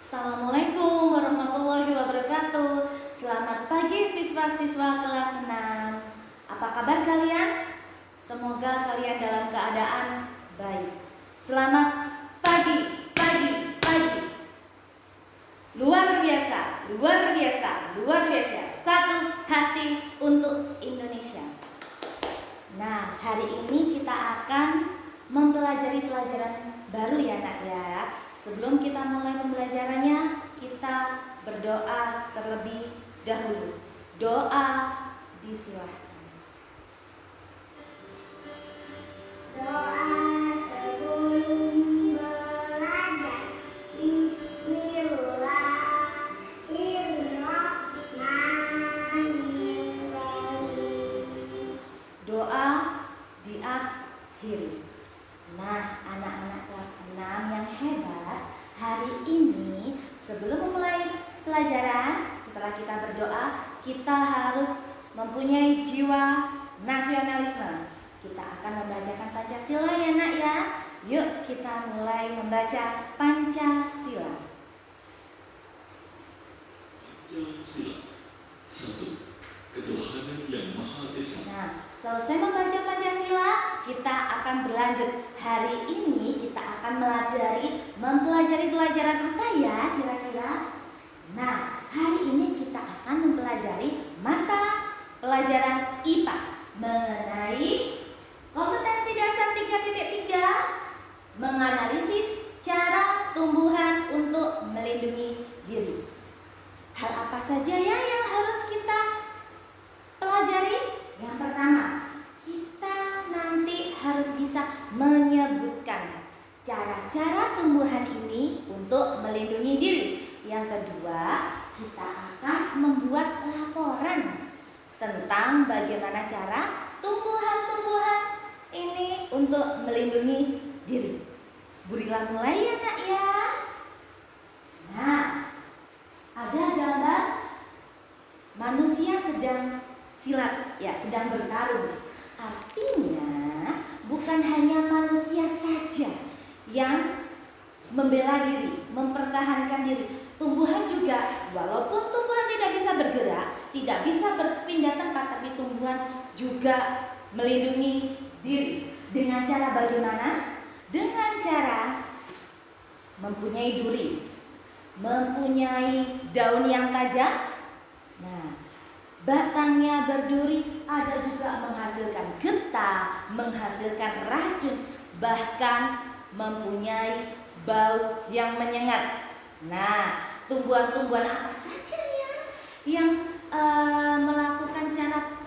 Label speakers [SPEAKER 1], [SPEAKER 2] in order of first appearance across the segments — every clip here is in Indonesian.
[SPEAKER 1] Assalamualaikum warahmatullahi wabarakatuh. Selamat pagi siswa-siswa kelas 6. Apa kabar kalian? Semoga kalian dalam keadaan baik. Selamat pagi, pagi, pagi. Luar biasa, luar biasa, luar biasa. Satu hati untuk Indonesia. Nah, hari ini kita akan mempelajari pelajaran baru ya nak ya. Sebelum kita mulai pembelajarannya, kita berdoa terlebih dahulu. Doa disilahkan.
[SPEAKER 2] Doa sebelum belajar. Bismillahirrahmanirrahim.
[SPEAKER 1] Doa diakhiri. Nah, anak-anak kelas 6 yang hebat, hari ini sebelum memulai pelajaran, setelah kita berdoa, kita harus mempunyai jiwa nasionalisme. Kita akan membacakan Pancasila ya nak ya. Yuk kita mulai membaca Pancasila.
[SPEAKER 3] Pancasila. 1. Ketuhanan yang Maha Esa.
[SPEAKER 1] Nah, selesai membaca Pancasila, kita akan berlanjut. Hari ini kita akan mempelajari pelajaran apa ya kira-kira? Nah, hari ini kita akan mempelajari mata pelajaran IPA mengenai kompetensi dasar 3.3, menganalisis cara tumbuhan untuk melindungi diri. Hal apa saja ya yang harus kita pelajari? Yang pertama, kita nanti harus bisa menyebutkan cara-cara tumbuhan ini untuk melindungi diri. Yang kedua, kita akan membuat laporan tentang bagaimana cara tumbuhan-tumbuhan ini untuk melindungi diri. Burilah mulai ya nak ya. Nah, ada gambar manusia sedang silat, ya sedang bertarung. Artinya bukan hanya manusia saja yang membela diri, mempertahankan diri. Tumbuhan juga, walaupun tumbuhan tidak bisa bergerak, tidak bisa berpindah tempat, tapi tumbuhan juga melindungi diri. Dengan cara bagaimana? Dengan cara mempunyai duri, mempunyai daun yang tajam. Nah, batangnya berduri, ada juga menghasilkan getah, menghasilkan racun, bahkan mempunyai bau yang menyengat. Nah, tumbuhan-tumbuhan apa saja ya yang melakukan cara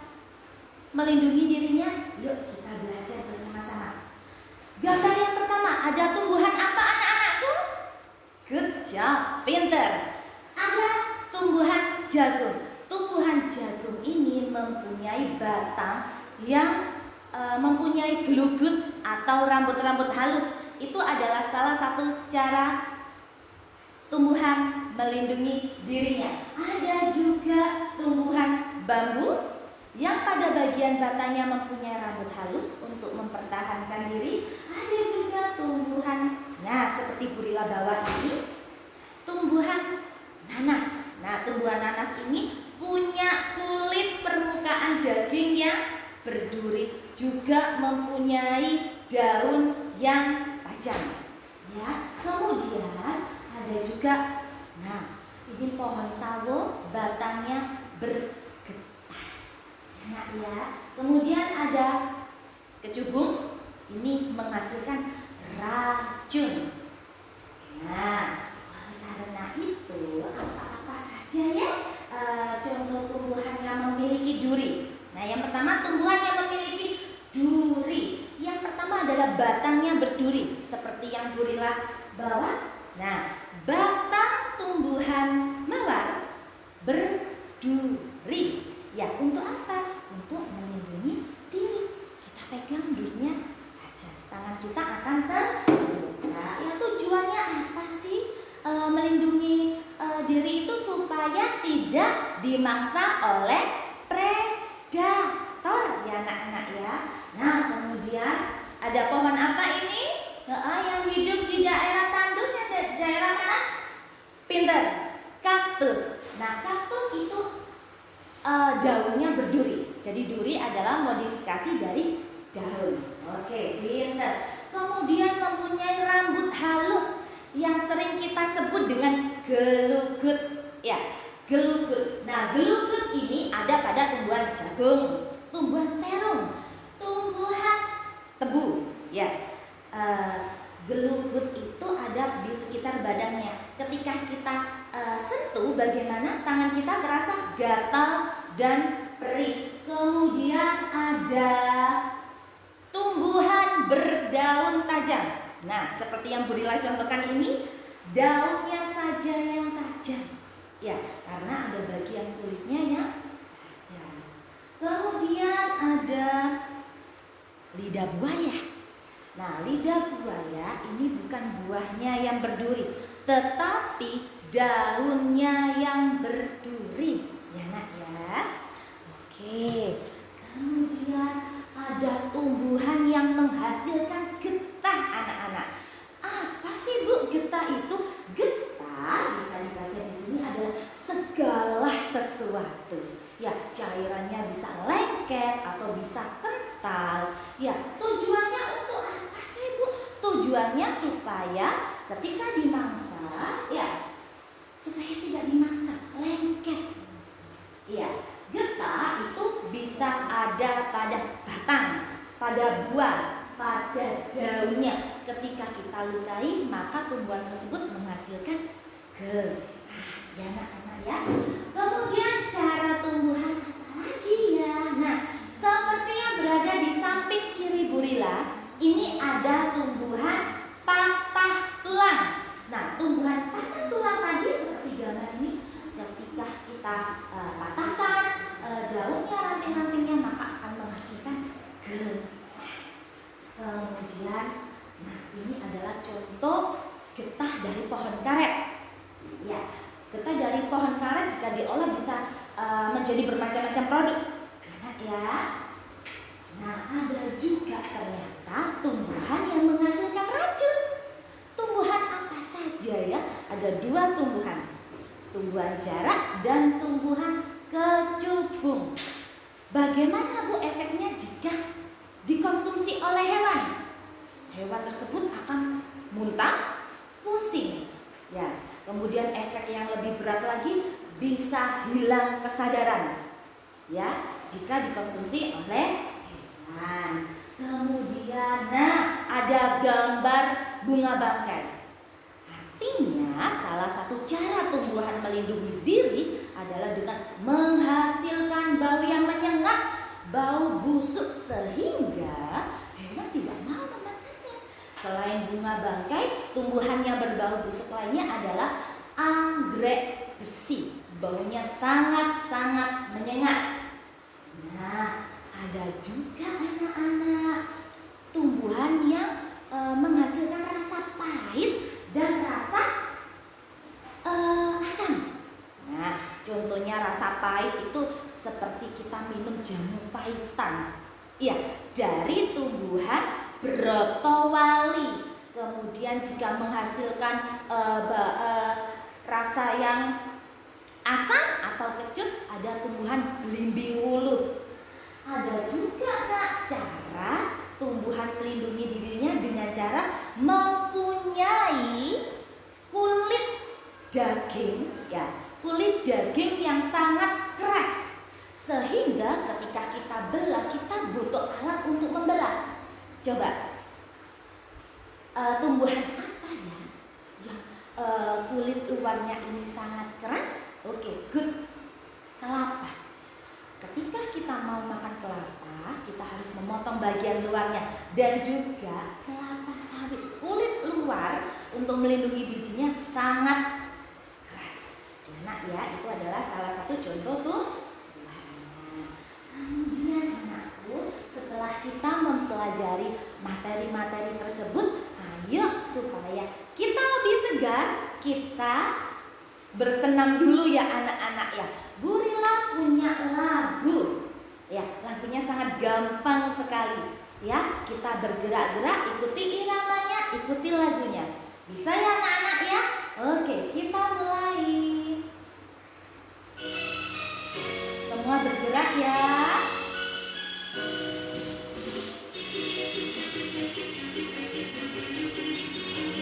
[SPEAKER 1] melindungi dirinya? Yuk kita belajar bersama-sama. Gambar yang pertama, ada tumbuhan apa anak-anakku? Good job, pinter. Ada tumbuhan jagung. Tumbuhan jagung ini mempunyai batang yang mempunyai gelugut atau rambut-rambut halus. Itu adalah salah satu cara tumbuhan melindungi dirinya. Ada juga tumbuhan bambu yang pada bagian batangnya mempunyai rambut halus untuk mempertahankan diri. Ada juga tumbuhan, nah seperti Burila bawah ini, tumbuhan nanas. Nah, tumbuhan nanas ini punya kulit permukaan daging yang berduri, juga mempunyai daun yang tajam. Ya, kemudian ada juga, nah ini pohon sawo, batangnya bergetah. Enak ya. Kemudian ada kecubung, ini menghasilkan racun. Nah, oleh karena itu apa-apa saja ya contoh tumbuhan yang memiliki duri. Nah, yang pertama tumbuhan yang memiliki duri. Yang pertama adalah batangnya berduri, seperti yang Burila bawah. Nah, batang tumbuhan mawar berduri. Ya, untuk apa? Untuk melindungi diri. Kita pegang durinya aja, tangan kita akan terbuka. Ya, tujuannya apa sih? Melindungi diri itu supaya tidak dimangsa oleh predator ya anak-anak ya. Nah, kemudian ada pohon apa ini? Yang hidup di daerah tandus ya, daerah mana? daunnya berduri. Jadi duri adalah modifikasi dari daun. Oke, pinter. Kemudian mempunyai rambut halus yang sering kita sebut dengan gelugut. Ya, gelugut. Nah, gelugut ini ada pada tumbuhan jagung, tumbuhan terung, tumbuhan tebu. Ya, gelugut itu ada di sekitar badannya. Ketika kita sentuh, bagaimana tangan kita terasa gatal dan perih. Kemudian ada tumbuhan berdaun tajam. Nah, seperti yang Bu Rila contohkan ini, daunnya saja yang tajam. Ya, karena ada bagian kulitnya yang tajam. Kemudian ada lidah buaya. Nah, lidah buaya ini bukan buahnya yang berduri, tetapi daunnya yang berduri. Ya, Nak ya. Oke. Kemudian ada tumbuhan yang menghasilkan getah, anak-anak. Apa sih, Bu, getah itu? Getah bisa dibaca di sini adalah segala sesuatu. Ya, cairannya bisa lengket atau bisa kental. Ya, tujuannya untuk apa sih, Bu? Tujuannya supaya ketika dimangsa, ya, supaya tidak dimangsa, lengket. Ya, getah itu bisa ada pada batang, pada buah, pada daunnya. Ketika kita lukai, maka tumbuhan tersebut menghasilkan getah. Ya, anak-anak ya. Kemudian cara tumbuhan apa lagi ya? Nah, seperti yang berada di samping kiri Bu Rila, ini ada tumbuhan patah tulang. Nah, tumbuhan patah tulang tadi seperti gambar ini, ketika kita patahkan daunnya, ranting-rantingnya, maka akan menghasilkan getah. Kemudian, nah ini adalah contoh getah dari pohon karet. Ya, getah dari pohon karet jika diolah bisa menjadi bermacam-macam produk. Enak ya. Nah, ada juga ternyata tumbuhan yang menghasilkan racun. Tumbuhan apa saja ya? Ada dua tumbuhan. Tumbuhan jarak dan tumbuhan kecubung. Bagaimana, Bu, efeknya jika dikonsumsi oleh hewan? Hewan tersebut akan muntah, pusing. Ya, kemudian efek yang lebih berat lagi, bisa hilang kesadaran. Ya, jika dikonsumsi oleh hewan. Kemudian, nah, ada gambar bunga bangkai. Artinya, salah satu cara tumbuhan melindungi diri adalah dengan menghasilkan bau yang menyengat, bau busuk, sehingga hewan tidak mau memakannya. Selain bunga bangkai, tumbuhan yang berbau busuk lainnya adalah anggrek besi. Baunya sangat-sangat menyengat. Nah, ada juga anak-anak tumbuhan yang menghasilkan rasa pahit dan rasa asam. Nah, contohnya rasa pahit itu seperti kita minum jamu pahitan. Iya, dari tumbuhan brotowali. Kemudian jika menghasilkan rasa yang asam atau kecut, ada tumbuhan belimbing wuluh. Ada juga, Nak, cara tumbuhan melindungi dirinya dengan cara mempunyai kulit daging, ya, kulit daging yang sangat keras, sehingga ketika kita belah, kita butuh alat untuk membelah. Coba, tumbuhan apa ya yang kulit luarnya ini sangat keras? Oke, good. Kelapa. Ketika kita mau makan kelapa, kita harus memotong bagian luarnya, dan juga kelapa sawit. Kulit luar untuk melindungi bijinya sangat keras. Enak ya, itu adalah salah satu contoh tuh. Kemudian anakku, setelah kita mempelajari materi-materi tersebut, ayo supaya kita lebih segar, kita bersenam dulu ya anak-anak ya. Bu Rila punya lagu. Ya, lagunya sangat gampang sekali. Ya, kita bergerak-gerak, ikuti iramanya, ikuti lagunya. Bisa ya anak-anak ya? Oke, kita mulai. Semua Semua bergerak ya.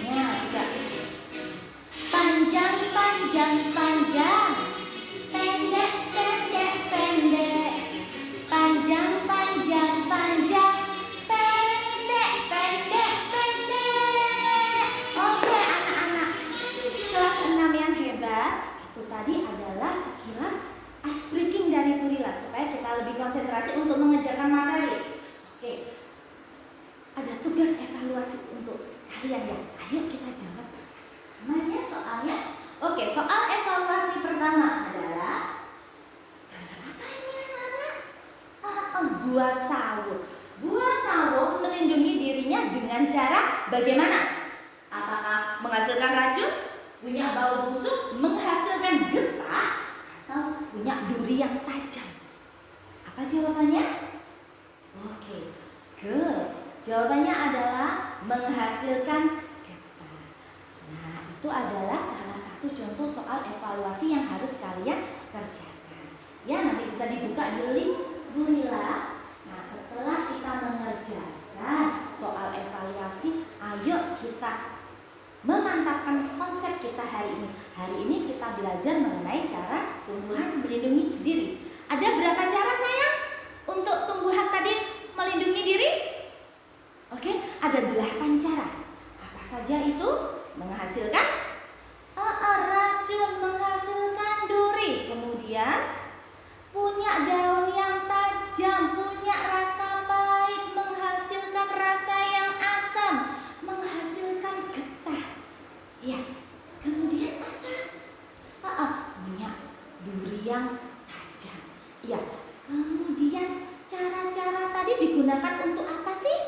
[SPEAKER 1] Nah, juga panjang, panjang, panjang. Pendek, pendek, pendek. Panjang, panjang, panjang. Pendek, pendek, pendek. Oke, anak-anak kelas 6 yang hebat, itu tadi adalah sekilas ice breaking dari Bu Lila supaya kita lebih konsentrasi untuk mengerjakan materi. Oke. Ada tugas evaluasi untuk kalian ya. Ayo kita jawab bersama-sama ya soalnya. Oke, soal evaluasi pertama adalah gambar apa ini anak-anak? Buah sawo. Buah sawo melindungi dirinya dengan cara bagaimana? Apakah menghasilkan racun, punya bau busuk, menghasilkan getah, atau punya duri yang tajam? Apa jawabannya? Oke, jawabannya adalah menghasilkan getah. Nah, itu adalah salah satu contoh soal evaluasi yang harus kalian kerjakan. Ya, nanti bisa dibuka di link Bu Lila. Nah, setelah kita mengerjakan soal evaluasi, ayo kita memantapkan konsep kita hari ini. Hari ini kita belajar mengenai cara tumbuhan melindungi diri. Ada berapa cara sayang untuk tumbuhan tadi melindungi diri? Oke, ada 8 cara. Apa saja itu? Menghasilkan racun, menghasilkan duri. Kemudian punya daun yang tajam, punya rasa pahit, menghasilkan rasa yang asam, menghasilkan getah. Ya, kemudian apa? Punya duri yang tajam. Ya, kemudian cara-cara tadi digunakan untuk apa sih?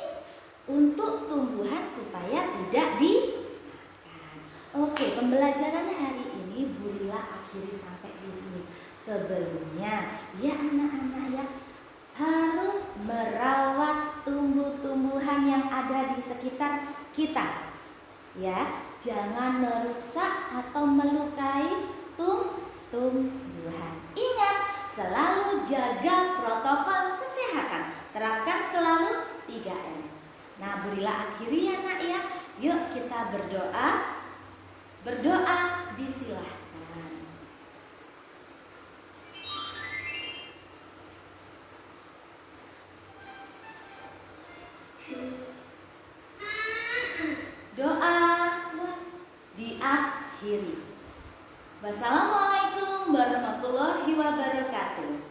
[SPEAKER 1] Untuk tumbuhan supaya tidak dimakan. Oke, pembelajaran hari ini Bu Lila akhiri sampai di sini. Sebelumnya, ya anak-anak ya, harus merawat tumbuh-tumbuhan yang ada di sekitar kita. Ya, jangan merusak atau melukai tumbuhan. Ingat, selalu jaga protokol kesehatan. Terapkan selalu 3M. Nah, Bu Lila akhiri ya nak ya. Yuk kita berdoa. Berdoa disilahkan. Doa diakhiri. Wassalamualaikum warahmatullahi wabarakatuh.